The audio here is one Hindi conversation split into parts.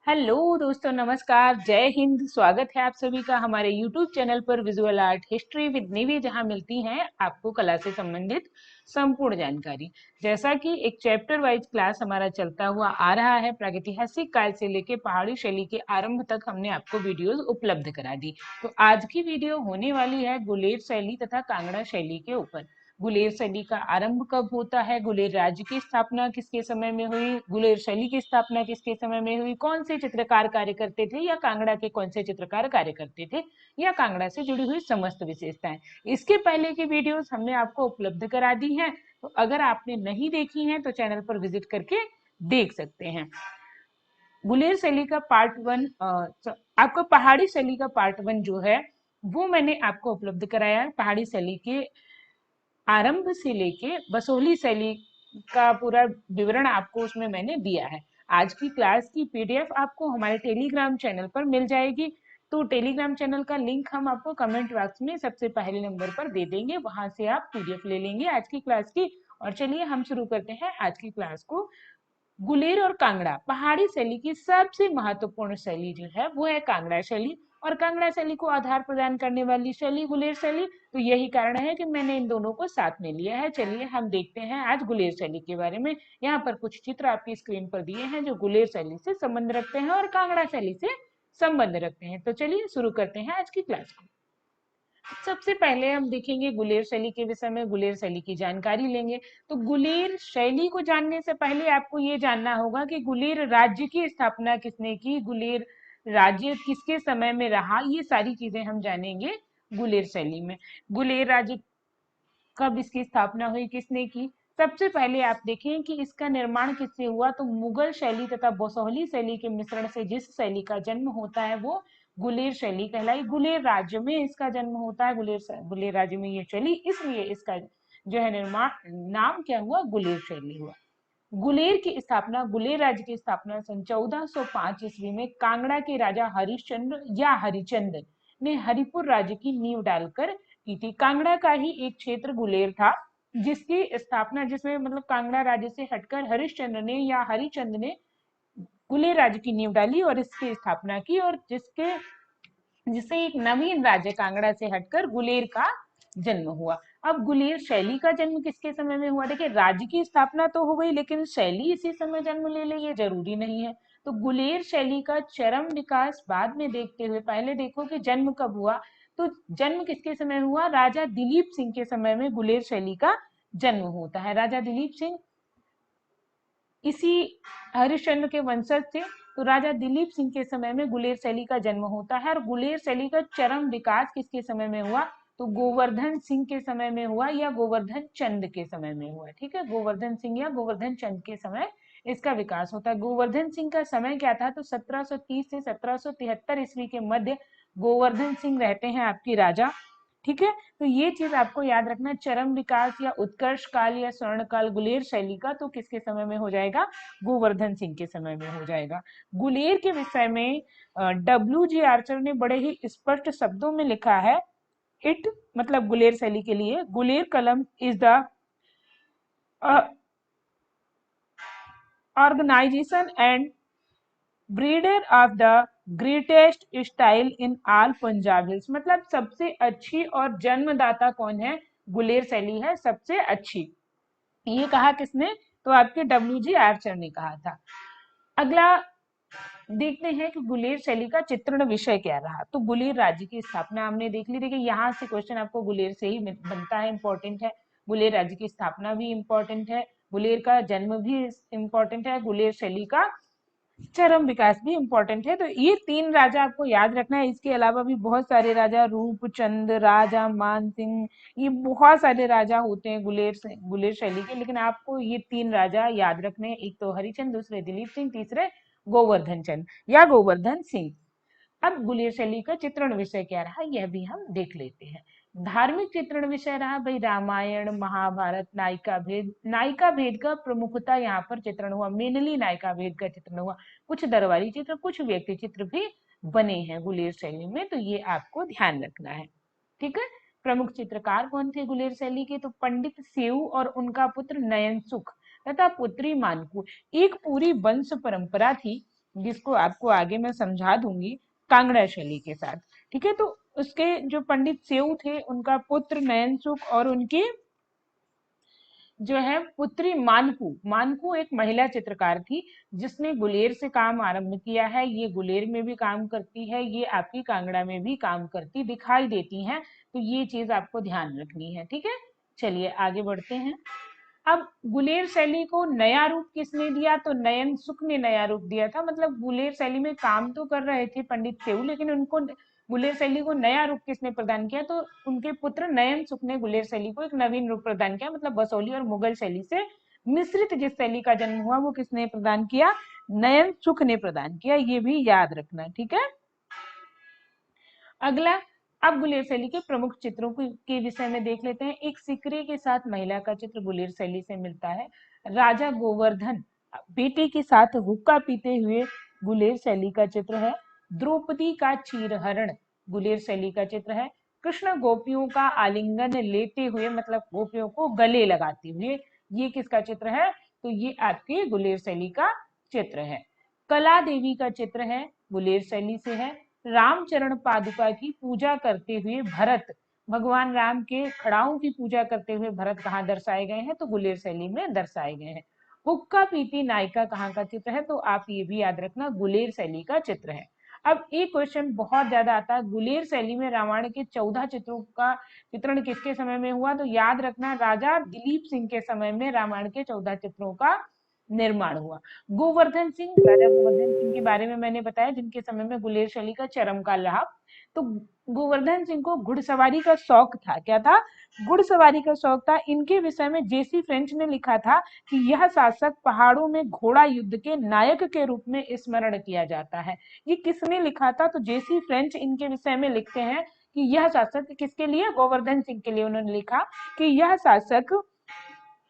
हेलो दोस्तों, नमस्कार, जय हिंद। स्वागत है आप सभी का हमारे यूट्यूब चैनल पर विजुअल आर्ट हिस्ट्री विद निवी, जहां मिलती हैं आपको कला से संबंधित संपूर्ण जानकारी। जैसा कि एक चैप्टर वाइज क्लास हमारा चलता हुआ आ रहा है, प्रागैतिहासिक काल से लेके पहाड़ी शैली के आरंभ तक हमने आपको वीडियोस उपलब्ध करा दी। तो आज की वीडियो होने वाली है गुलेर शैली तथा कांगड़ा शैली के ऊपर। गुलेर शैली का आरंभ कब होता है, गुलेर राज्य की स्थापना किसके समय में हुई, गुलेर शैली की स्थापना किसके समय में हुई, कौन से चित्रकार कार्य करते थे या कांगड़ा के कौन से चित्रकार कार्य करते थे, या कांगड़ा से जुड़ी हुई समस्त विशेषताएं। इसके पहले की वीडियोस हमने आपको उपलब्ध करा दी हैं, तो अगर आपने नहीं देखी हैं तो चैनल पर विजिट करके देख सकते हैं। गुलेर शैली का पार्ट वन, आपका पहाड़ी शैली का पार्ट वन जो है वो मैंने आपको उपलब्ध कराया है। पहाड़ी शैली के आरंभ से लेके बसोहली शैली का पूरा विवरण आपको उसमें मैंने दिया है। आज की क्लास की पीडीएफ आपको हमारे टेलीग्राम चैनल पर मिल जाएगी। तो टेलीग्राम चैनल का लिंक हम आपको कमेंट बॉक्स में सबसे पहले नंबर पर दे देंगे, वहां से आप पीडीएफ ले लेंगे आज की क्लास की। और चलिए हम शुरू करते हैं आज की क्लास को। गुलेर और कांगड़ा पहाड़ी शैली की सबसे महत्वपूर्ण शैली जो है वो है कांगड़ा शैली, और कांगड़ा शैली को आधार प्रदान करने वाली शैली गुलेर शैली। तो यही कारण है कि मैंने इन दोनों को साथ में लिया है। चलिए हम देखते हैं आज गुलेर शैली के बारे में। यहाँ पर कुछ चित्र आपकी स्क्रीन पर दिए हैं जो गुलेर शैली से संबंध रखते हैं और कांगड़ा शैली से संबंध रखते हैं। तो चलिए शुरू करते हैं आज की क्लास को। सबसे पहले हम देखेंगे गुलेर शैली के विषय में, गुलेर शैली की जानकारी लेंगे। तो गुलेर शैली को जानने से पहले आपको ये जानना होगा कि गुलेर राज्य की स्थापना किसने की, गुलेर राज्य किसके समय में रहा, ये सारी चीजें हम जानेंगे गुलेर शैली में। गुलेर राज्य कब इसकी स्थापना हुई, किसने की। सबसे पहले आप देखें कि इसका निर्माण किससे हुआ, तो मुगल शैली तथा बसोहली शैली के मिश्रण से जिस शैली का जन्म होता है वो गुलेर शैली कहलाई। गुलेर राज्य में इसका जन्म होता है, गुलेर राज्य में ये चली, इसलिए इसका जो है निर्माण नाम क्या हुआ, गुलेर शैली हुआ। गुलेर की स्थापना, गुलेर राज्य की स्थापना सन 1405 ईस्वी में कांगड़ा के राजा हरिश्चंद्र या हरिचंद ने हरिपुर राज्य की नींव डालकर की थी। कांगड़ा का ही एक क्षेत्र गुलेर था जिसकी स्थापना, जिसमें मतलब कांगड़ा राज्य से हटकर हरिश्चंद्र ने या हरिचंद ने गुलेर राज्य की नींव डाली और इसकी स्थापना की, और जिससे एक नवीन राज्य कांगड़ा से हटकर गुलेर का जन्म हुआ। अब गुलेर शैली का जन्म किसके समय में हुआ, देखिए राज्य की स्थापना तो हो गई लेकिन शैली इसी समय जन्म ले ले ये जरूरी नहीं है। तो गुलेर शैली का चरम विकास बाद में देखते हुए पहले देखो कि जन्म कब हुआ। तो जन्म किसके समय हुआ, राजा दिलीप सिंह के समय में गुलेर शैली का जन्म होता है। राजा दिलीप सिंह इसी हरिश्चंद्र के वंशज थे। तो राजा दिलीप सिंह के समय में गुलेर शैली का जन्म होता है। और गुलेर शैली का चरम विकास किसके समय में हुआ, तो गोवर्धन सिंह के समय में हुआ या गोवर्धन चंद के समय में हुआ। ठीक है, गोवर्धन सिंह या गोवर्धन चंद के समय इसका विकास होता है। गोवर्धन सिंह का समय क्या था, तो 1730 से 1773 ईस्वी के मध्य गोवर्धन सिंह रहते हैं आपकी राजा। ठीक है, तो ये चीज आपको याद रखना, चरम विकास या उत्कर्ष काल या स्वर्ण काल गुलेर शैली का तो किसके समय में हो जाएगा, गोवर्धन सिंह के समय में हो जाएगा। गुलेर के विषय में डब्ल्यू जी आर्चर ने बड़े ही स्पष्ट शब्दों में लिखा है, इट मतलब गुलेर शैली के लिए, Guler Kalam is the organisation and breeder of the greatest style in all Punjab hills. मतलब सबसे अच्छी और जन्मदाता कौन है, गुलेर शैली है सबसे अच्छी। ये कहा किसने, तो आपके डब्ल्यू.जी. आर्चर ने कहा था। अगला देखते हैं कि गुलेर शैली का चित्रण विषय क्या रहा। तो गुलेर राज्य की स्थापना हमने देख ली। देखिए यहाँ से क्वेश्चन आपको गुलेर से ही बनता है, इंपॉर्टेंट है। गुलेर राज्य की स्थापना भी इंपॉर्टेंट है, गुलेर का जन्म भी इंपॉर्टेंट है, गुलेर शैली का चरम विकास भी इंपॉर्टेंट है। तो ये तीन राजा आपको याद रखना है। इसके अलावा भी बहुत सारे राजा, रूपचंद, राजा मान सिंह, ये बहुत सारे राजा होते हैं गुलेर शैली के, लेकिन आपको ये तीन राजा याद रखने हैं, एक तो हरिचंद, दूसरे दिलीप सिंह, तीसरे गोवर्धन चंद या गोवर्धन सिंह। अब गुलेर शैली का चित्रण विषय क्या रहा यह भी हम देख लेते हैं। धार्मिक चित्रण विषय रहा भाई रामायण, महाभारत, नायिका भेद का प्रमुखता यहाँ पर चित्रण हुआ, मेनली नायिका भेद का चित्रण हुआ। कुछ दरबारी चित्र, कुछ व्यक्ति चित्र भी बने हैं गुलेर शैली में, तो ये आपको ध्यान रखना है। ठीक है, प्रमुख चित्रकार कौन थे गुलेर शैली के, तो पंडित सेऊ और उनका पुत्र नयन सुख तथा पुत्री मानकू। एक पूरी वंश परंपरा थी जिसको आपको आगे मैं समझा दूंगी कांगड़ा शैली के साथ। ठीक है, तो उसके जो पंडित सेऊ थे उनका पुत्र नयनसुख और उनकी जो है पुत्री मानकू। मानकू एक महिला चित्रकार थी जिसने गुलेर से काम आरंभ किया है। ये गुलेर में भी काम करती है, ये आपकी कांगड़ा में भी काम करती दिखाई देती हैं, तो ये चीज आपको ध्यान रखनी है। ठीक है, चलिए आगे बढ़ते हैं। अब गुलेर शैली को नया रूप किसने दिया? तो नयन सुख ने नया रूप दिया था। मतलब गुलेर शैली में काम तो कर रहे थे पंडित सेऊ, लेकिन उनको गुलेर शैली को नया रूप किसने प्रदान किया? तो उनके पुत्र नयन सुख ने गुलेर शैली को एक नवीन रूप प्रदान किया। मतलब बसोली और मुगल शैली से मिश्रित जिस शैली का जन्म हुआ वो किसने प्रदान किया? नयन सुख ने प्रदान किया। ये भी याद रखना। ठीक है, अगला, अब गुलेर शैली के प्रमुख चित्रों के विषय में देख लेते हैं। एक सिकरे के साथ महिला का चित्र गुलेर शैली से मिलता है। राजा गोवर्धन बेटे के साथ हुक्का पीते हुए गुलेर शैली का चित्र है। द्रौपदी का चीरहरण गुलेर शैली का चित्र है। कृष्ण गोपियों का आलिंगन लेते हुए, मतलब गोपियों को गले लगाते हुए, ये किसका चित्र है? तो ये आपके गुलेर शैली का चित्र है। कला देवी का चित्र है, गुलेर शैली से है। रामचरण पादुका की पूजा करते हुए भरत, भगवान राम के खड़ाओं की पूजा करते हुए भरत कहाँ दर्शाए गए हैं? तो गुलेर शैली में दर्शाए गए हैं। हुक्का पीती नायिका कहाँ का चित्र है? तो आप ये भी याद रखना, गुलेर शैली का चित्र है। अब एक क्वेश्चन बहुत ज्यादा आता है, गुलेर शैली में रामायण के 14 चित्रों का चित्रण किसके समय में हुआ? तो याद रखना, राजा दिलीप सिंह के समय में रामायण के 14 चित्रों का निर्माण हुआ। गोवर्धन सिंह, राजा गोवर्धन सिंह के बारे में मैंने बताया, जिनके समय में गुलेर शैली का चरम काल रहा। तो गोवर्धन सिंह को घुड़सवारी का शौक था। क्या था? घुड़सवारी का शौक था। इनके विषय में जेसी फ्रेंच ने लिखा था कि यह शासक पहाड़ों में घोड़ा युद्ध के नायक के रूप में स्मरण किया जाता है। ये किसने लिखा था? तो जेसी फ्रेंच इनके विषय में लिखते हैं कि यह शासक, किसके लिए? गोवर्धन सिंह के लिए उन्होंने लिखा कि यह शासक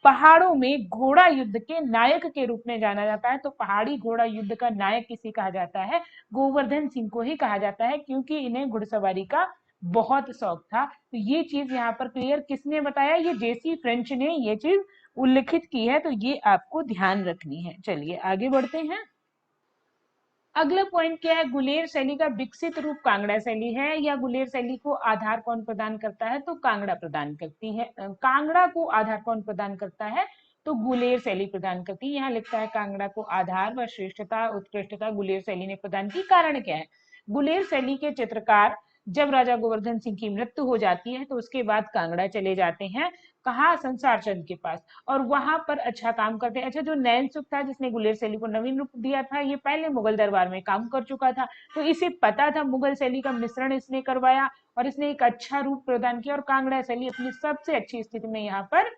पहाड़ों में घोड़ा युद्ध के नायक के रूप में जाना जाता है। तो पहाड़ी घोड़ा युद्ध का नायक किसे कहा जाता है? गोवर्धन सिंह को ही कहा जाता है, क्योंकि इन्हें घुड़सवारी का बहुत शौक था। तो ये चीज यहाँ पर क्लियर किसने बताया? ये जेसी फ्रेंच ने ये चीज उल्लिखित की है, तो ये आपको ध्यान रखनी है। चलिए आगे बढ़ते हैं। अगला पॉइंट क्या है? गुलेर शैली का विकसित रूप कांगड़ा शैली है, या गुलेर शैली को आधार कौन प्रदान करता है? तो कांगड़ा प्रदान करती है। कांगड़ा को आधार कौन प्रदान करता है? तो गुलेर शैली प्रदान करती है। यहाँ लिखता है कांगड़ा को आधार व श्रेष्ठता उत्कृष्टता गुलेर शैली ने प्रदान की। कारण क्या है? गुलेर शैली के चित्रकार जब राजा गोवर्धन सिंह की मृत्यु हो जाती है तो उसके बाद कांगड़ा चले जाते हैं। कहाँ? संसार चंद के पास, और वहां पर अच्छा काम करते हैं। अच्छा, जो नैन सुख था जिसने गुलेर शैली को नवीन रूप दिया था, ये पहले मुगल दरबार में काम कर चुका था, तो इसे पता था मुगल शैली का मिश्रण इसने करवाया और इसने एक अच्छा रूप प्रदान किया, और कांगड़ा शैली अपनी सबसे अच्छी स्थिति में यहाँ पर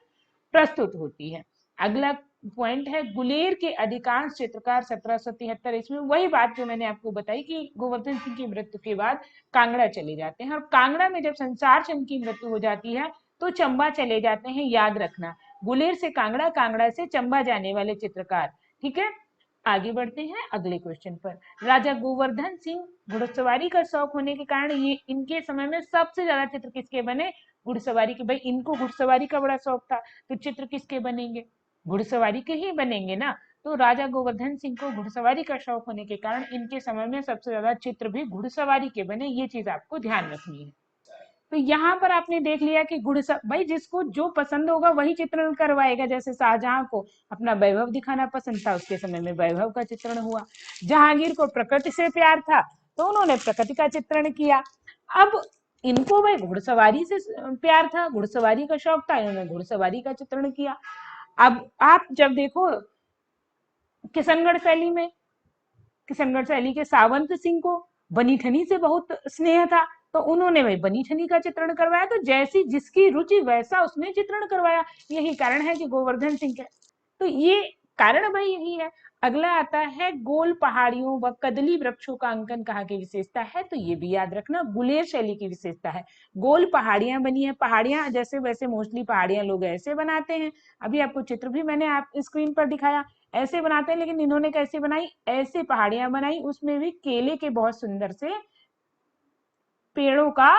प्रस्तुत होती है। अगला पॉइंट है, गुलेर के अधिकांश चित्रकार 1773 ईस्वी में, वही बात जो मैंने आपको बताई कि गोवर्धन सिंह की मृत्यु के बाद कांगड़ा चले जाते हैं, और कांगड़ा में जब संसार चंद की मृत्यु हो जाती है तो चंबा चले जाते हैं। याद रखना, गुलेर से कांगड़ा, कांगड़ा से चंबा जाने वाले चित्रकार। ठीक है, आगे बढ़ते हैं अगले क्वेश्चन पर। राजा गोवर्धन सिंह घुड़सवारी का शौक होने के कारण ये इनके समय में सबसे ज्यादा चित्र किसके बने? घुड़सवारी के। भाई इनको घुड़सवारी का बड़ा शौक था, तो चित्र किसके बनेंगे? घुड़सवारी के ही बनेंगे ना। तो राजा गोवर्धन सिंह को घुड़सवारी का शौक होने के कारण इनके समय में सबसे ज्यादा चित्र भी घुड़सवारी के बने। ये चीज आपको ध्यान रखनी है। तो यहाँ पर आपने देख लिया कि भाई जिसको जो पसंद होगा वही चित्रण करवाएगा। जैसे शाहजहां को अपना वैभव दिखाना पसंद था, उसके समय में वैभव का चित्रण हुआ। जहांगीर को प्रकृति से प्यार था तो उन्होंने प्रकृति का चित्रण किया। अब इनको भाई घुड़सवारी से प्यार था, घुड़सवारी का शौक था, इन्होंने घुड़सवारी का चित्रण किया। अब आप जब देखो किशनगढ़ शैली में, किशनगढ़ शैली के सावंत सिंह को बनी ठनी से बहुत स्नेह था, तो उन्होंने भाई बनी ठनी का चित्रण करवाया। तो जैसी जिसकी रुचि वैसा उसने चित्रण करवाया। यही कारण है कि गोवर्धन सिंह के, तो ये कारण भाई यही है। अगला आता है, गोल पहाड़ियों व कदली वृक्षों का अंकन कहाँ की विशेषता है? तो ये भी याद रखना, गुलेर शैली की विशेषता है। गोल पहाड़ियां बनी है, पहाड़ियां जैसे वैसे मोस्टली पहाड़ियां लोग ऐसे बनाते हैं। अभी आपको चित्र भी मैंने आप स्क्रीन पर दिखाया, ऐसे बनाते हैं, लेकिन इन्होंने कैसे बनाई? ऐसे पहाड़ियां बनाई, उसमें भी केले के बहुत सुंदर से पेड़ों का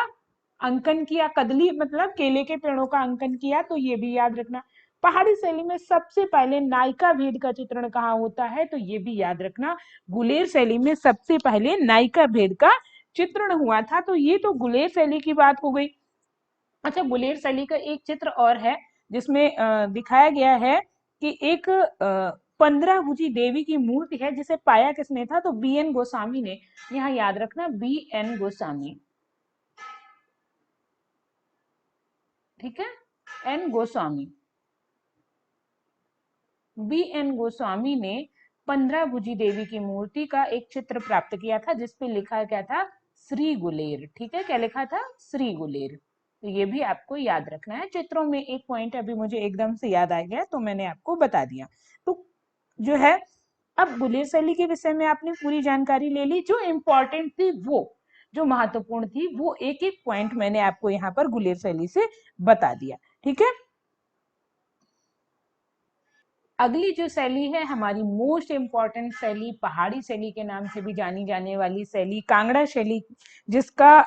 अंकन किया। कदली मतलब केले के पेड़ों का अंकन किया। तो ये भी याद रखना। पहाड़ी शैली में सबसे पहले नायिका भेद का चित्रण कहाँ होता है, तो ये भी याद रखना, गुलेर शैली में सबसे पहले नायिका भेद का चित्रण हुआ था। तो ये तो गुलेर शैली की बात हो गई। अच्छा, गुलेर शैली का एक चित्र और है जिसमें दिखाया गया है कि एक 15 भुजी देवी की मूर्ति है, जिसे पाया किसने था, तो बी एन गोस्वामी ने। यहाँ याद रखना, बी एन गोस्वामी, ठीक है, N Goswami, B N Goswami ने 15 भुजी देवी की मूर्ति का एक चित्र प्राप्त किया था, जिसपे लिखा क्या था, श्री गुलेर। ठीक है, क्या लिखा था, श्री गुलेर। तो ये भी आपको याद रखना है। चित्रों में एक पॉइंट अभी मुझे एकदम से याद आ गया, तो मैंने आपको बता दिया। तो जो है, अब गुलेर शैली के विषय में आपने पूरी जानकारी ले ली। जो इम्पोर्टेंट थी, वो जो महत्वपूर्ण थी, वो एक एक पॉइंट मैंने आपको यहाँ पर गुलेर शैली से बता दिया। ठीक है, अगली जो शैली है हमारी मोस्ट इंपॉर्टेंट शैली, पहाड़ी शैली के नाम से भी जानी जाने वाली शैली, कांगड़ा शैली, जिसका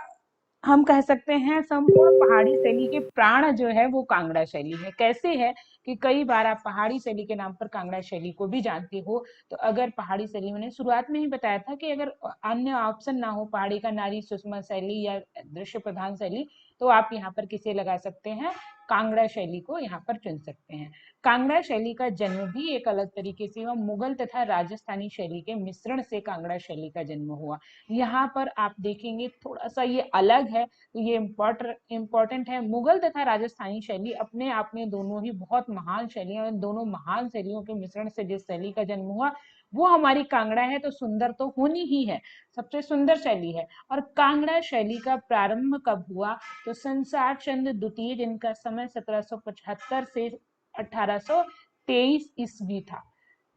हम कह सकते हैं संपूर्ण पहाड़ी शैली के प्राण जो है वो कांगड़ा शैली है। कैसे है कि कई बार आप पहाड़ी शैली के नाम पर कांगड़ा शैली को भी जानते हो। तो अगर पहाड़ी शैली, मैंने शुरुआत में ही बताया था कि अगर अन्य ऑप्शन ना हो, पहाड़ी का नारी सुषमा शैली या दृश्य प्रधान शैली, तो आप यहाँ पर किसे लगा सकते हैं, कांगड़ा शैली को यहाँ पर चुन सकते हैं। कांगड़ा शैली का जन्म भी एक अलग तरीके से हुआ, मुगल तथा राजस्थानी शैली के मिश्रण से कांगड़ा शैली का जन्म हुआ। यहाँ पर आप देखेंगे थोड़ा सा ये अलग है, तो ये इम्पोर्टेंट है। मुगल तथा राजस्थानी शैली अपने आप में दोनों ही बहुत महान शैलियां, दोनों महान शैलियों के मिश्रण से जिस शैली का जन्म हुआ वो हमारी कांगड़ा है। तो सुंदर तो होनी ही है, सबसे सुंदर शैली है। और कांगड़ा शैली का प्रारंभ कब हुआ, तो संसार चंद द्वितीय, जिनका समय 1775 से 1823 ईस्वी था।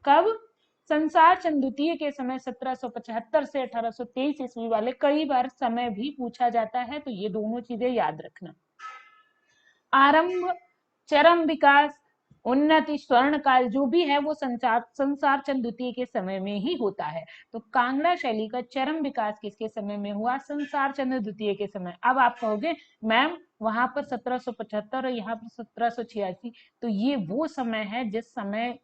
कब, संसार चंद द्वितीय के समय 1775 से 1823 ईस्वी वाले, कई बार समय भी पूछा जाता है, तो ये दोनों चीजें याद रखना। आरंभ, चरम विकास, उन्नति, स्वर्ण काल, जो भी है वो संसार चंद द्वितीय के समय में ही होता है। तो कांगड़ा शैली का चरम विकास किसके समय में हुआ, संसार चंद द्वितीय के समय। अब आप कहोगे मैम वहां पर 1775 और यहाँ पर 1786, तो ये वो समय है जिस समय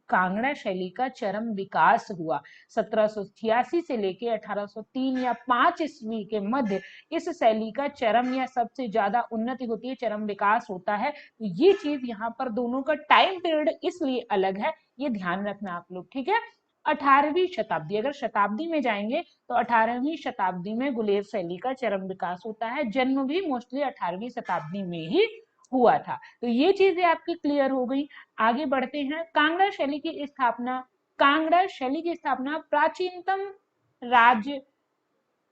कांगड़ा शैली का चरम विकास हुआ। 1786 से लेके 1803 या 5 ईस्वी के मध्य इस शैली का चरम या सबसे ज्यादा उन्नति होती है, चरम विकास होता है। तो ये चीज यहाँ पर दोनों का टाइम पीरियड इसलिए अलग है, ये ध्यान रखना आप लोग। ठीक है, 18वीं शताब्दी, अगर शताब्दी में जाएंगे तो 18वीं शताब्दी में गुलेर शैली का चरम विकास होता है। जन्म भी मोस्टली 18वीं शताब्दी में ही हुआ था। तो ये चीजें आपकी क्लियर हो गई। आगे बढ़ते हैं। कांगड़ा शैली की स्थापना, कांगड़ा शैली की स्थापना प्राचीनतम राज्य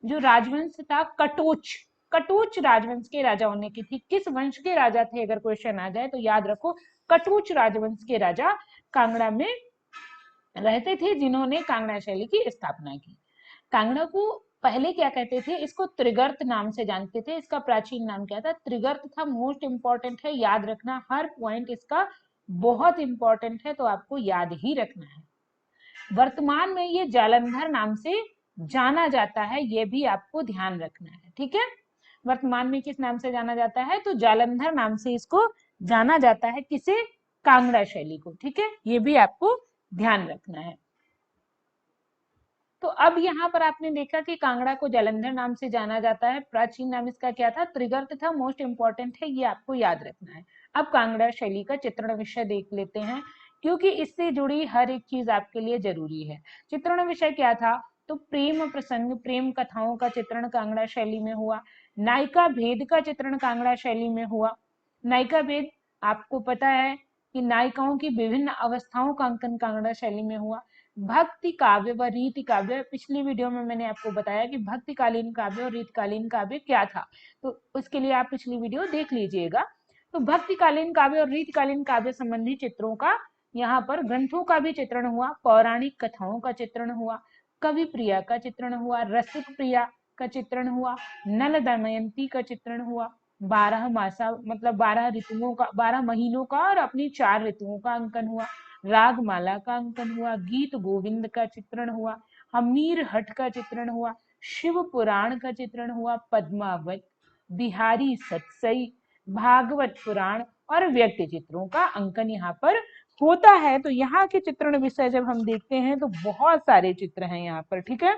जो राजवंश था, कटोच, कटोच राजवंश के राजाओं ने की थी। किस वंश के राजा थे, अगर क्वेश्चन आ जाए तो याद रखो, कटोच राजवंश के राजा कांगड़ा में रहते थे, जिन्होंने कांगड़ा शैली की स्थापना की। कांगड़ा को पहले क्या कहते थे, इसको त्रिगर्त नाम से जानते थे। इसका प्राचीन नाम क्या था, त्रिगर्त था। मोस्ट इंपॉर्टेंट है, याद रखना, हर पॉइंट इसका बहुत इंपॉर्टेंट है, तो आपको याद ही रखना है। वर्तमान में ये जालंधर नाम से जाना जाता है, ये भी आपको ध्यान रखना है। ठीक है, वर्तमान में किस नाम से जाना जाता है, तो जालंधर नाम से इसको जाना जाता है। किसे, कांगड़ा शैली को। ठीक है, ये भी आपको ध्यान रखना है। तो अब यहाँ पर आपने देखा कि कांगड़ा को जालंधर नाम से जाना जाता है, प्राचीन नाम इसका क्या था, त्रिगर्त था। मोस्ट इंपॉर्टेंट है, ये आपको याद रखना है। अब कांगड़ा शैली का चित्रण विषय देख लेते हैं, क्योंकि इससे जुड़ी हर एक चीज आपके लिए जरूरी है। चित्रण विषय क्या था, तो प्रेम प्रसंग, प्रेम कथाओं का चित्रण कांगड़ा शैली में हुआ। नायिका भेद का चित्रण कांगड़ा शैली में हुआ। नायिका भेद, आपको पता है कि नायिकाओं की विभिन्न अवस्थाओं का अंकन कांगड़ा शैली में हुआ। भक्ति काव्य व रीति काव्य, पिछली वीडियो में मैंने आपको बताया कि भक्तिकालीन काव्य और रीतकालीन काव्य क्या था, तो उसके लिए आप पिछली वीडियो देख लीजिएगा। तो भक्तिकालीन काव्य और रीतकालीन काव्य संबंधी चित्रों का यहाँ पर ग्रंथों का भी चित्रण हुआ। पौराणिक कथाओं का चित्रण हुआ, कवि प्रिया का चित्रण हुआ, रसिक प्रिया का चित्रण हुआ, नल दमयंती का चित्रण हुआ, 12 मासा मतलब 12 ऋतुओं का, 12 महीनों का और अपनी 4 ऋतुओं का अंकन हुआ। रागमाला का अंकन हुआ, गीत गोविंद का चित्रण हुआ, हमीर हट का चित्रण हुआ, शिव पुराण का चित्रण हुआ, पद्मावत, बिहारी सतसई, भागवत पुराण, और व्यक्ति चित्रों का अंकन यहाँ पर होता है। तो यहाँ के चित्रण विषय जब हम देखते हैं तो बहुत सारे चित्र हैं यहाँ पर, ठीक है।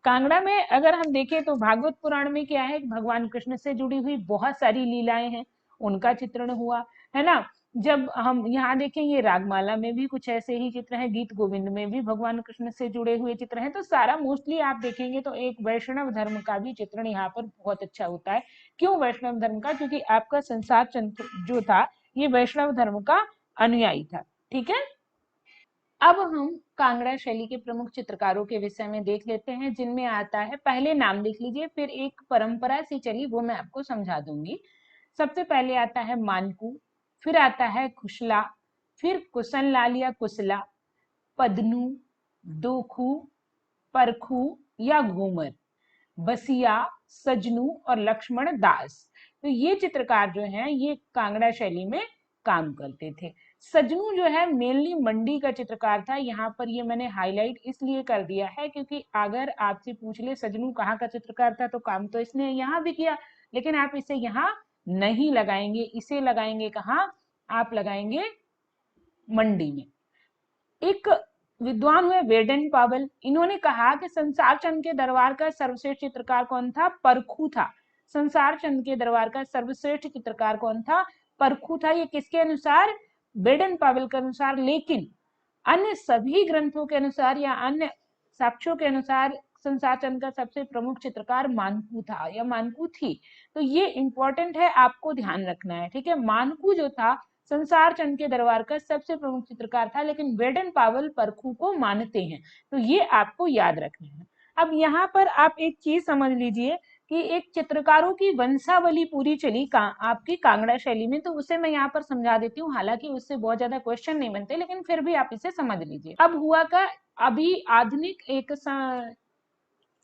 कांगड़ा में अगर हम देखें तो भागवत पुराण में क्या है, भगवान कृष्ण से जुड़ी हुई बहुत सारी लीलाएं हैं, उनका चित्रण हुआ है ना। जब हम यहाँ देखें, ये रागमाला में भी कुछ ऐसे ही चित्र हैं, गीत गोविंद में भी भगवान कृष्ण से जुड़े हुए चित्र हैं। तो सारा मोस्टली आप देखेंगे तो एक वैष्णव धर्म का भी चित्रण यहाँ पर बहुत अच्छा होता है। क्यों वैष्णव धर्म का? क्योंकि आपका संसार चंद्र जो था ये वैष्णव धर्म का अनुयायी था, ठीक है। अब हम कांगड़ा शैली के प्रमुख चित्रकारों के विषय में देख लेते हैं, जिनमें आता है, पहले नाम लिख लीजिए, फिर एक परंपरा सी चली वो मैं आपको समझा दूंगी। सबसे पहले आता है मानकू, फिर आता है खुशला, फिर कुशन लाल या कुशला, पदनू, दोखू, परखू या घूमर, बसिया, सजनू और लक्ष्मण दास। तो ये चित्रकार जो हैं ये कांगड़ा शैली में काम करते थे। सजनू जो है मेनली मंडी का चित्रकार था। यहाँ पर ये मैंने हाईलाइट इसलिए कर दिया है क्योंकि अगर आपसे पूछ ले सजनू कहाँ का चित्रकार था तो काम तो इसने यहाँ भी किया, लेकिन आप इसे यहाँ नहीं लगाएंगे, इसे लगाएंगे कहाँ, आप लगाएंगे मंडी में। एक विद्वान हुए वेडन पावल, इन्होंने कहा कि संसार चंद के दरबार का सर्वश्रेष्ठ चित्रकार कौन था? परखू था। संसार चंद के दरबार का सर्वश्रेष्ठ चित्रकार कौन था? परखू था। ये किसके अनुसार? वेडन पावल के अनुसार। लेकिन अन्य सभी ग्रंथों के अनुसार या अन्य साक्ष्यों के अनुसार संसार चंद का सबसे प्रमुख चित्रकार मानकू था या मानकू थी। तो ये इंपॉर्टेंट है, आपको ध्यान रखना है, ठीक है। मानकू जो था संसार चंद के दरबार का सबसे प्रमुख चित्रकार था, लेकिन वेडन पावल परखू को मानते हैं। तो ये आपको याद रखना है। अब यहाँ पर आप एक चीज समझ लीजिए कि एक चित्रकारों की वंशावली पूरी चली आपकी कांगड़ा शैली में, तो उसे मैं यहाँ पर समझा देती हूँ। हालांकि उससे बहुत ज्यादा क्वेश्चन नहीं बनते, लेकिन फिर भी आप इसे समझ लीजिए। अब हुआ का, अभी आधुनिक एक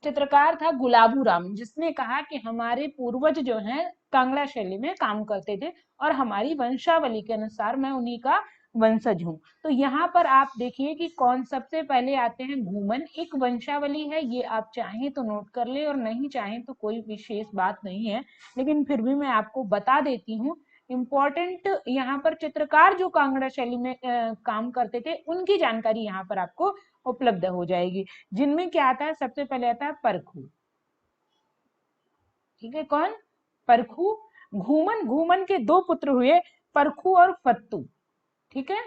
चित्रकार था गुलाबू राम, जिसने कहा कि हमारे पूर्वज जो हैं कांगड़ा शैली में काम करते थे और हमारी वंशावली के अनुसार मैं उन्हीं का वंशज हूँ। तो यहाँ पर आप देखिए कि कौन सबसे पहले आते हैं, घूमन। एक वंशावली है, ये आप चाहें तो नोट कर ले और नहीं चाहें तो कोई विशेष बात नहीं है, लेकिन फिर भी मैं आपको बता देती हूँ। इम्पोर्टेंट यहाँ पर चित्रकार जो कांगड़ा शैली में काम करते थे उनकी जानकारी यहाँ पर आपको उपलब्ध हो जाएगी, जिनमें क्या आता है, सबसे पहले आता है परखू, ठीक है। कौन? परखू। घूमन, घूमन के दो पुत्र हुए, परखू और फत्तू, ठीक है।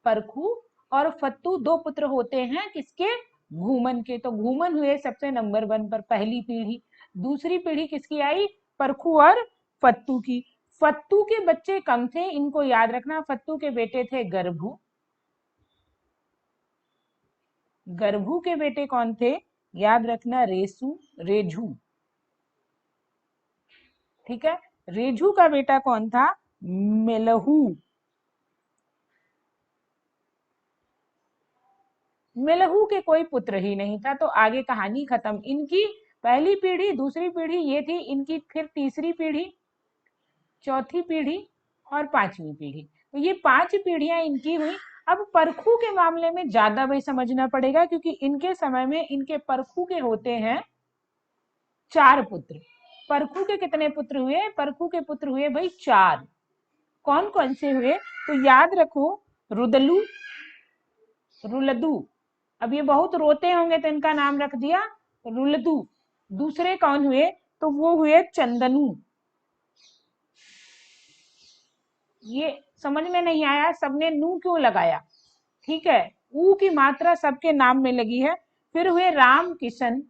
परखू और फत्तू दो पुत्र होते हैं किसके? घूमन के। तो घूमन हुए सबसे नंबर 1 पर, पहली पीढ़ी। दूसरी पीढ़ी किसकी आई? परखू और फत्तू की। फत्तू के बच्चे कम थे, इनको याद रखना। फत्तू के बेटे थे गर्भू। गर्भू के बेटे कौन थे? याद रखना, रेसू, रेझू, ठीक है। रेझू का बेटा कौन था? मेलहू। मेलहू के कोई पुत्र ही नहीं था। तो आगे कहानी खत्म। इनकी पहली पीढ़ी, दूसरी पीढ़ी ये थी इनकी, फिर तीसरी पीढ़ी, चौथी पीढ़ी और पांचवी पीढ़ी। तो ये 5 पीढ़ियां इनकी हुई। अब परखू के मामले में ज्यादा भाई समझना पड़ेगा, क्योंकि इनके समय में इनके परखू के होते हैं 4 पुत्र। परखू के कितने पुत्र हुए? परखू के पुत्र हुए भाई 4। कौन कौन से हुए? तो याद रखो, रुदलू, रुलदू। अब ये बहुत रोते होंगे तो इनका नाम रख दिया रुलदू। दूसरे कौन हुए? तो वो हुए चंदनू। ये समझ में नहीं आया सबने नू क्यों लगाया, ठीक है। ऊ की मात्रा सबके नाम में लगी है। फिर हुए राम किशन।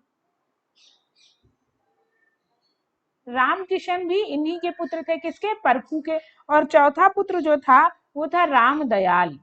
राम किशन भी इन्हीं के पुत्र थे, किसके? परखू के। और चौथा पुत्र जो था वो था राम दयाल।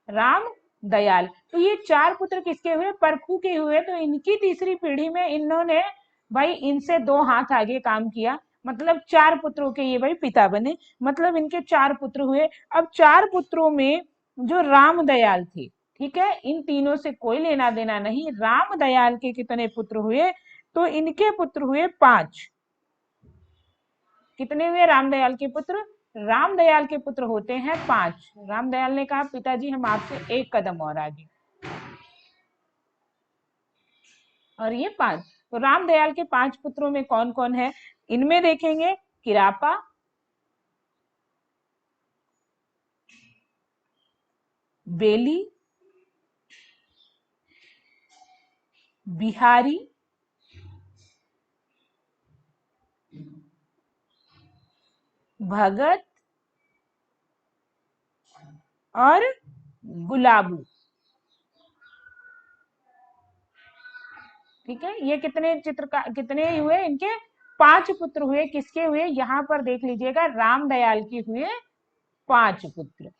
राम दयाल। तो ये 4 पुत्र किसके हुए? परखू के हुए। तो इनकी तीसरी पीढ़ी में इन्होंने भाई इनसे 2 हाथ आगे काम किया, मतलब 4 पुत्रों के ये भाई पिता बने, मतलब इनके 4 पुत्र हुए। अब 4 पुत्रों में जो राम दयाल थे, ठीक है, इन तीनों से कोई लेना देना नहीं। राम दयाल के कितने पुत्र हुए? तो इनके पुत्र हुए 5। कितने हुए रामदयाल के पुत्र? रामदयाल के पुत्र होते हैं 5। रामदयाल ने कहा पिताजी हम आपसे एक कदम और आगे, और ये 5। तो रामदयाल के 5 पुत्रों में कौन कौन है, इनमें देखेंगे किरापा, बेली, बिहारी, भगत और गुलाबू। ठीक है, ये कितने हुए, इनके 5 पुत्र हुए। किसके हुए, यहाँ पर देख लीजिएगा, रामदयाल के हुए 5 पुत्र।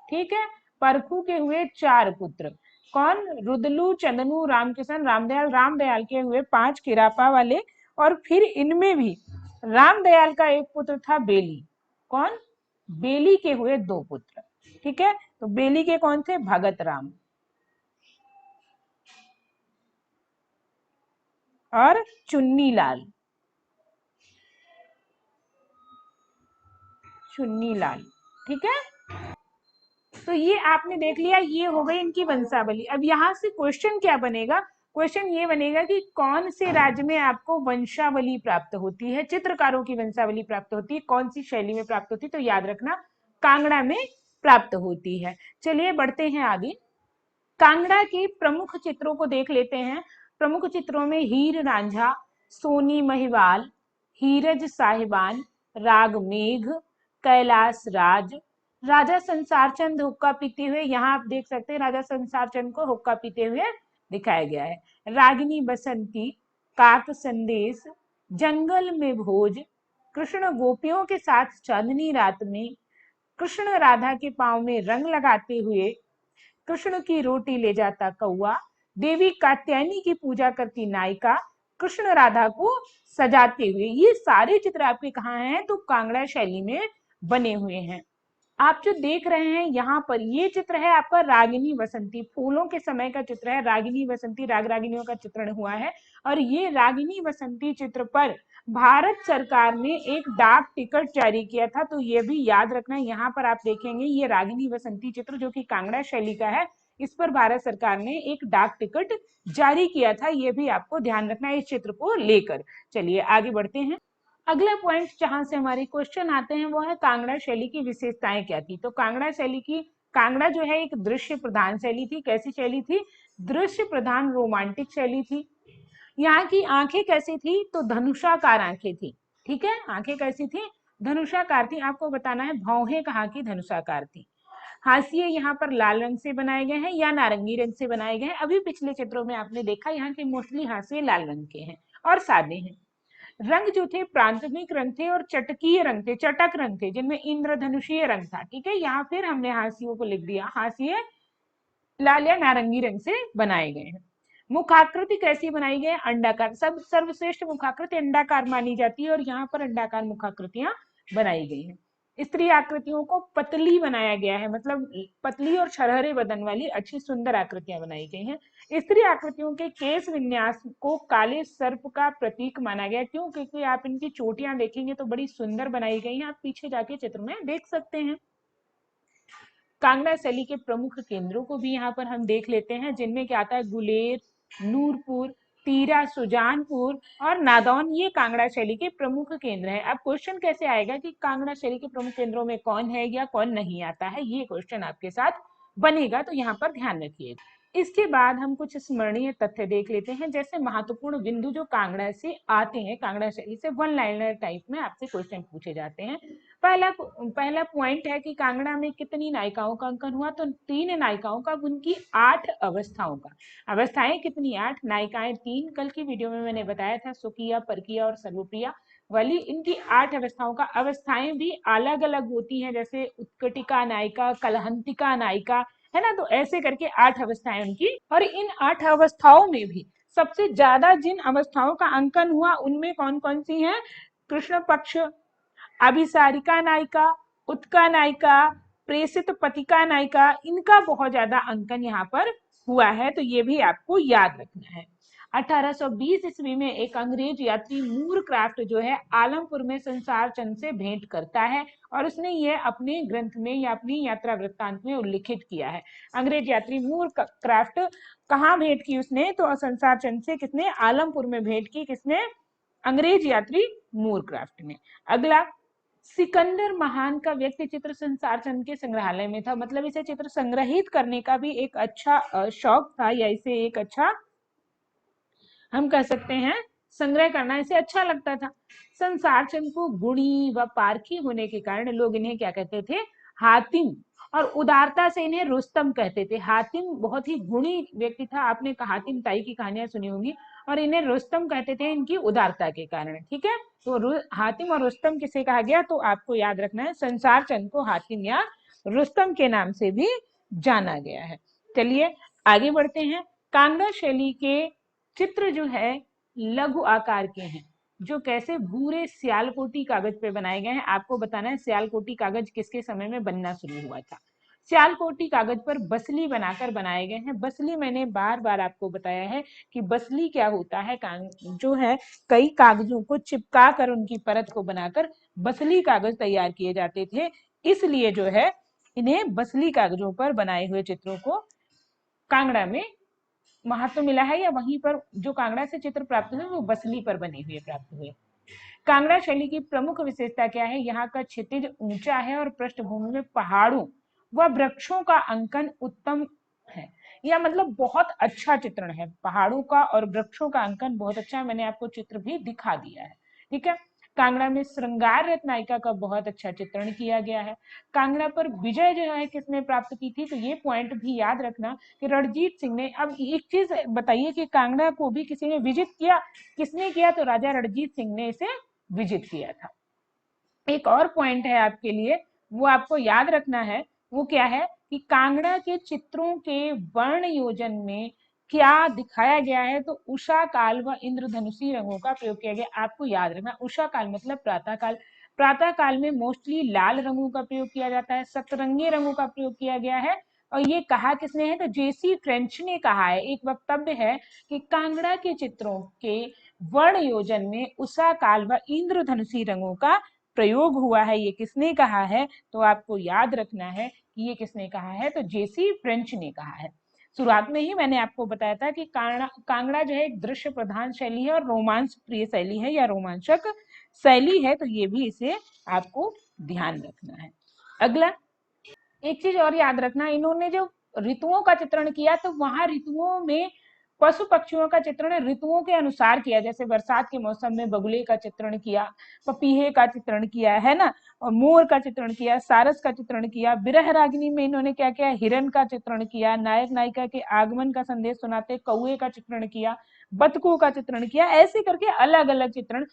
ठीक है, परखू के हुए 4 पुत्र। कौन, रुदलू, चंदनू, रामकिशन, रामदयाल। रामदयाल के हुए 5 किरापा वाले, और फिर इनमें भी रामदयाल का एक पुत्र था बेली। कौन, बेली के हुए 2 पुत्र। ठीक है, तो बेली के कौन थे, भगत राम और चुन्नी लाल। चुन्नी लाल। ठीक है, तो ये आपने देख लिया, ये हो गई इनकी वंशावली। अब यहाँ से क्वेश्चन क्या बनेगा, क्वेश्चन ये बनेगा कि कौन से राज्य में आपको वंशावली प्राप्त होती है, चित्रकारों की वंशावली प्राप्त होती है, कौन सी शैली में प्राप्त होती है, तो याद रखना कांगड़ा में प्राप्त होती है। चलिए बढ़ते हैं आगे, कांगड़ा के प्रमुख चित्रों को देख लेते हैं। प्रमुख चित्रों में हीर रांझा, सोनी महिवाल, हीरज साहिबान, राग मेघ, कैलाश राज, राजा संसार चंद हुक्का पीते हुए, यहाँ आप देख सकते हैं राजा संसार चंद को हुक्का पीते हुए दिखाया गया है। रागिनी बसंती, काक संदेश, जंगल में भोज, कृष्ण गोपियों के साथ चांदनी रात में, कृष्ण राधा के पांव में रंग लगाते हुए, कृष्ण की रोटी ले जाता कौआ, देवी कात्यायनी की पूजा करती नायिका, कृष्ण राधा को सजाते हुए। ये सारे चित्र आपके कहाँ हैं, तो कांगड़ा शैली में बने हुए हैं। आप जो देख रहे हैं यहाँ पर, ये चित्र है आपका रागिनी बसंती, फूलों के समय का चित्र है। रागिनी बसंती, राग रागिनियों का चित्रण हुआ है, और ये रागिनी बसंती चित्र पर भारत सरकार ने एक डाक टिकट जारी किया था। तो ये भी याद रखना, यहाँ पर आप देखेंगे ये रागिनी बसंती चित्र जो कि कांगड़ा शैली का है, इस पर भारत सरकार ने एक डाक टिकट जारी किया था, ये भी आपको ध्यान रखना है इस चित्र को लेकर। चलिए आगे बढ़ते हैं। अगला पॉइंट जहां से हमारे क्वेश्चन आते हैं वो है कांगड़ा शैली की विशेषताएं क्या थी। तो कांगड़ा शैली की, कांगड़ा जो है एक दृश्य प्रधान शैली थी। कैसी शैली थी, दृश्य प्रधान रोमांटिक शैली थी। यहाँ की आंखें कैसी थी, तो धनुषाकार आंखें थी। ठीक है, आंखें कैसी थी, धनुषाकार थी। आपको बताना है भौहें कहाँ की धनुषाकार थी। हाशिए यहाँ पर लाल रंग से बनाए गए हैं या नारंगी रंग से बनाए गए हैं। अभी पिछले चित्रों में आपने देखा यहाँ के मोस्टली हाशिए लाल रंग के हैं और सादे हैं। रंग जो थे प्राथमिक रंग थे और चटकीय रंग थे, चटक रंग थे, जिनमें इंद्रधनुषीय रंग था। ठीक है, यहाँ फिर हमने हाशियों को लिख दिया, हाशिए लाल या नारंगी रंग से बनाए गए हैं। मुखाकृति कैसी बनाई गई, अंडाकार। सब सर्वश्रेष्ठ मुखाकृति अंडाकार मानी जाती है और यहाँ पर अंडाकार मुखाकृतियां बनाई गई हैं। स्त्री आकृतियों को पतली बनाया गया है, मतलब पतली और छरहरे बदन वाली अच्छी सुंदर आकृतियां बनाई गई हैं। स्त्री आकृतियों के केश विन्यास को काले सर्प का प्रतीक माना गया। क्यों, क्योंकि आप इनकी चोटियां देखेंगे तो बड़ी सुंदर बनाई गई हैं, आप पीछे जाके चित्र में देख सकते हैं। कांगड़ा शैली के प्रमुख केंद्रों को भी यहाँ पर हम देख लेते हैं, जिनमें क्या आता है, गुलेर, नूरपुर, तीरा, सुजानपुर और नादौन, ये कांगड़ा शैली के प्रमुख केंद्र है। अब क्वेश्चन कैसे आएगा कि कांगड़ा शैली के प्रमुख केंद्रों में कौन है या कौन नहीं आता है, ये क्वेश्चन आपके साथ बनेगा, तो यहाँ पर ध्यान रखिएगा। इसके बाद हम कुछ स्मरणीय तथ्य देख लेते हैं, जैसे महत्वपूर्ण बिंदु जो कांगड़ा से आते हैं, कांगड़ा शैली से वन लाइनर टाइप में आपसे क्वेश्चन पूछे जाते हैं। पहला पॉइंट है कि कांगड़ा में कितनी नायिकाओं का अंकन हुआ, तो 3 नायिकाओं का, उनकी 8 अवस्थाओं का। अवस्थाएं कितनी, 8, नायिकाएं 3। कल की वीडियो में मैंने बताया था, सुकिया, परकिया और सर्वप्रिया वाली, इनकी 8 अवस्थाओं का। अवस्थाएं भी अलग अलग होती हैं, जैसे उत्कटिका नायिका, कलहंतिका नायिका, है ना, तो ऐसे करके 8 अवस्थाएं उनकी। और इन 8 अवस्थाओं में भी सबसे ज्यादा जिन अवस्थाओं का अंकन हुआ उनमें कौन कौन सी हैं, कृष्ण पक्ष, अभिसारिका नायिका, उत्का नायिका, प्रेषित पतिका नायिका, इनका बहुत ज्यादा अंकन यहाँ पर हुआ है, तो ये भी आपको याद रखना है। 1820 ईस्वी में एक अंग्रेज यात्री मूरक्राफ्ट जो है आलमपुर में संसार चंद से भेंट करता है और उसने ये अपने ग्रंथ में या अपनी यात्रा वृत्तांत में उल्लिखित किया है। अंग्रेज यात्री मूरक्राफ्ट कहाँ भेंट की उसने, तो संसार चंद से किसने, आलमपुर में भेंट की, किसने, अंग्रेज यात्री मूरक्राफ्ट ने। अगला, सिकंदर महान का व्यक्ति चित्र संसार चंद के संग्रहालय में था, मतलब इसे चित्र संग्रहित करने का भी एक अच्छा शौक था, या इसे एक अच्छा हम कह सकते हैं संग्रह करना इसे अच्छा लगता था। संसार चंद को गुणी व पारखी होने के कारण लोग इन्हें क्या कहते थे, हातिम, और उदारता से इन्हें रुस्तम कहते थे। हातिम बहुत ही गुणी व्यक्ति था, आपने हातिम ताई की कहानियां सुनी होंगी, और इन्हें रुस्तम कहते थे इनकी उदारता के कारण। ठीक है, तो हातिम और रुस्तम किसे कहा गया, तो आपको याद रखना है संसार चंद को हातिम या रुस्तम के नाम से भी जाना गया है। चलिए आगे बढ़ते हैं। कांगड़ा शैली के चित्र जो है लघु आकार के हैं, जो कैसे भूरे सियालकोटी कागज पे बनाए गए हैं। आपको बताना है सियालकोटी कागज किसके समय में बनना शुरू हुआ था। सियालकोटी कागज पर बसली बनाकर बनाए गए हैं। बसली मैंने बार बार आपको बताया है कि बसली क्या होता है, जो है कई कागजों को चिपका कर उनकी परत को बनाकर बसली कागज तैयार किए जाते थे, इसलिए जो है इन्हें बसली कागजों पर बनाए हुए चित्रों को कांगड़ा में महत्व मिला है, या वहीं पर जो कांगड़ा से चित्र प्राप्त हुए वो बसली पर बने हुए प्राप्त हुए। कांगड़ा शैली की प्रमुख विशेषता क्या है, यहाँ का क्षितिज ऊंचा है और पृष्ठभूमि में पहाड़ों व वृक्षों का अंकन उत्तम है, या मतलब बहुत अच्छा चित्रण है, पहाड़ों का और वृक्षों का अंकन बहुत अच्छा है। मैंने आपको चित्र भी दिखा दिया है। ठीक है, कांगड़ा में श्रृंगार रथ नायिका का बहुत अच्छा चित्रण किया गया है। कांगड़ा पर विजय जो है किसने प्राप्त की थी, तो ये पॉइंट भी याद रखना कि रणजीत सिंह ने। अब एक चीज बताइए कि कांगड़ा को भी किसी ने विजिट किया, किसने किया, तो राजा रणजीत सिंह ने इसे विजिट किया था। एक और पॉइंट है आपके लिए, वो आपको याद रखना है, वो क्या है कि कांगड़ा के चित्रों के वर्ण योजन में क्या दिखाया गया है, तो उषा काल व इंद्रधनुषी रंगों का प्रयोग किया गया। आपको याद रखना, उषा काल मतलब प्रातः काल, प्रातः काल में मोस्टली लाल रंगों का प्रयोग किया जाता है, सतरंगी रंगों का प्रयोग किया गया है। और ये कहा किसने है, तो जेसी फ्रेंच ने कहा है। एक वक्तव्य है कि कांगड़ा के चित्रों के वर्ण योजन में उषा काल व इंद्रधनुषी रंगों का प्रयोग हुआ है। ये किसने कहा है, तो आपको याद रखना है कि ये किसने कहा है, तो जेसी फ्रेंच ने कहा है। शुरुआत में ही मैंने आपको बताया था कि कांगड़ा जो है एक दृश्य प्रधान शैली है और रोमांस प्रिय शैली है, या रोमांचक शैली है, तो ये भी इसे आपको ध्यान रखना है। अगला एक चीज और याद रखना, इन्होंने जो ऋतुओं का चित्रण किया, तो वहां ऋतुओं में पशु पक्षियों का चित्रण ऋतुओं के अनुसार किया, जैसे बरसात के मौसम में बगुले का चित्रण किया, पपीहे का चित्रण किया है ना, और मोर का चित्रण किया, सारस का चित्रण किया। विरह रागिनी में इन्होंने क्या किया, हिरण का चित्रण किया, नायक नायिका के आगमन का संदेश सुनाते कौए का चित्रण किया, बतकों का चित्रण किया। ऐसे करके अलग अलग चित्रण,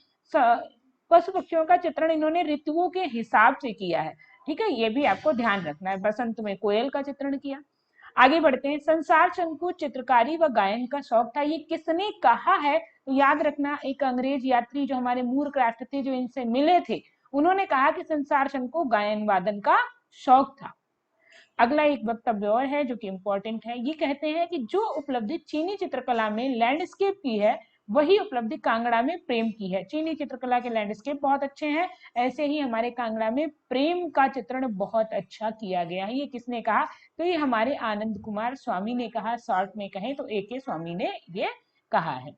पशु पक्षियों का चित्रण इन्होंने ऋतुओं के हिसाब से किया है। ठीक है, ये भी आपको ध्यान रखना है। बसंत में कोयल का चित्रण किया। आगे बढ़ते हैं। संसार चंद को चित्रकारी व गायन का शौक था, ये किसने कहा है, तो याद रखना एक अंग्रेज यात्री जो हमारे मूरक्राफ्ट थे, जो इनसे मिले थे, उन्होंने कहा कि संसार चंद को गायन वादन का शौक था। अगला एक वक्तव्य और है जो कि इंपॉर्टेंट है। ये कहते हैं कि जो उपलब्धि चीनी चित्रकला में लैंडस्केप की है, वही उपलब्धि कांगड़ा में प्रेम की है। चीनी चित्रकला के लैंडस्केप बहुत अच्छे हैं, ऐसे ही हमारे कांगड़ा में प्रेम का चित्रण बहुत अच्छा किया गया है। ये किसने कहा, तो ये हमारे आनंद कुमार स्वामी ने कहा, शॉर्ट में कहें तो ए.के. स्वामी ने ये कहा है।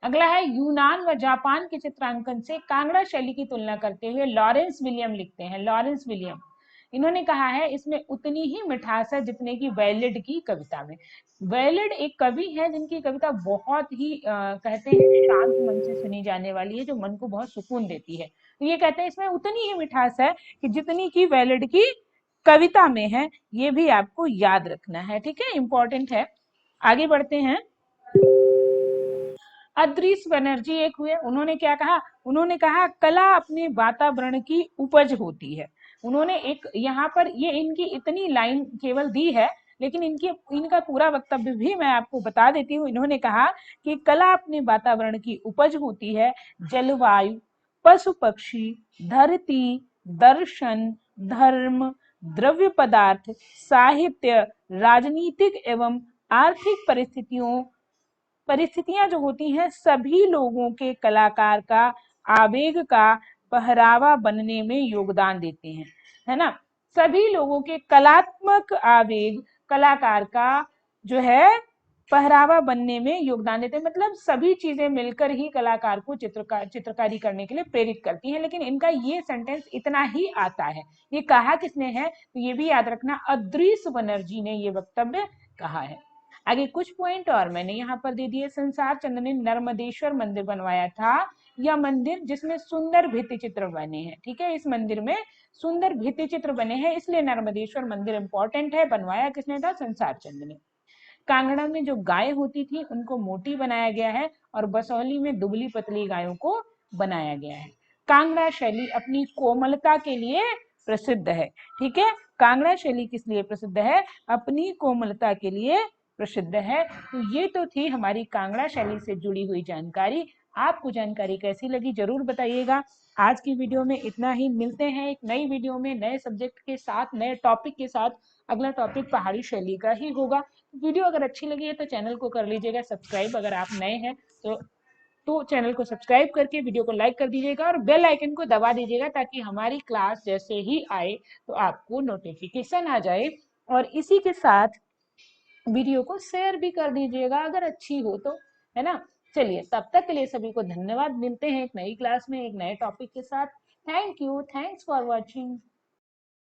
अगला है, यूनान व जापान के चित्रांकन से कांगड़ा शैली की तुलना करते हुए लॉरेंस विलियम लिखते हैं। लॉरेंस विलियम इन्होंने कहा है इसमें उतनी ही मिठास है जितने की वैलिड की कविता में। वैलिड एक कवि है जिनकी कविता बहुत ही कहते हैं शांत मन से सुनी जाने वाली है, जो मन को बहुत सुकून देती है। तो ये कहते हैं इसमें उतनी ही मिठास है कि जितनी की वैलिड की कविता में है। ये भी आपको याद रखना है। ठीक है, इंपॉर्टेंट है। आगे बढ़ते हैं। अद्रीस बनर्जी एक हुए, उन्होंने क्या कहा, उन्होंने कहा कला अपने वातावरण की उपज होती है। उन्होंने एक यहाँ पर ये इनकी इतनी लाइन केवल दी है, लेकिन इनका पूरा वक्तव्य भी मैं आपको बता देती हूँ। इन्होंने कहा कि कला अपने वातावरण की उपज होती है। जलवायु, पशु पक्षी, धरती, दर्शन, धर्म, द्रव्य पदार्थ, साहित्य, राजनीतिक एवं आर्थिक परिस्थितियों परिस्थितियां जो होती हैं सभी लोगों के कलाकार का आवेग का पहरावा बनने में योगदान देते हैं, है ना। सभी लोगों के कलात्मक आवेग कलाकार का जो है पहरावा बनने में योगदान देते हैं, मतलब सभी चीजें मिलकर ही कलाकार को चित्रकारी करने के लिए प्रेरित करती हैं। लेकिन इनका ये सेंटेंस इतना ही आता है। ये कहा किसने है, तो ये भी याद रखना, अदृश बनर्जी ने ये वक्तव्य कहा है। आगे कुछ पॉइंट और मैंने यहाँ पर दे दिए। संसार चंद्र ने नर्मदेश्वर मंदिर बनवाया था। यह मंदिर जिसमें सुंदर भित्ति चित्र बने हैं, ठीक है, इस मंदिर में सुंदर भित्ति चित्र बने हैं, इसलिए नर्मदेश्वर मंदिर इंपॉर्टेंट है। बनवाया किसने था, संसार चंद्र ने। कांगड़ा में जो गाय होती थी उनको मोटी बनाया गया है और बसौली में दुबली पतली गायों को बनाया गया है। कांगड़ा शैली अपनी कोमलता के लिए प्रसिद्ध है, ठीक है। कांगड़ा शैली किस लिए प्रसिद्ध है, अपनी कोमलता के लिए प्रसिद्ध है। तो ये तो थी हमारी कांगड़ा शैली से जुड़ी हुई जानकारी। आपको जानकारी कैसी लगी जरूर बताइएगा। आज की वीडियो में इतना ही, मिलते हैं एक नई वीडियो में नए सब्जेक्ट के साथ, नए टॉपिक के साथ। अगला टॉपिक पहाड़ी शैली का ही होगा। वीडियो अगर अच्छी लगी है तो चैनल को कर लीजिएगा सब्सक्राइब, अगर आप नए हैं तो चैनल को सब्सक्राइब करके वीडियो को लाइक कर दीजिएगा और बेल आइकन को दबा दीजिएगा, ताकि हमारी क्लास जैसे ही आए तो आपको नोटिफिकेशन आ जाए। और इसी के साथ वीडियो को शेयर भी कर दीजिएगा अगर अच्छी हो तो, है ना। चलिए, तब तक के लिए सभी को धन्यवाद। मिलते हैं एक नई क्लास में एक नए टॉपिक के साथ। Thank you, thanks for watching.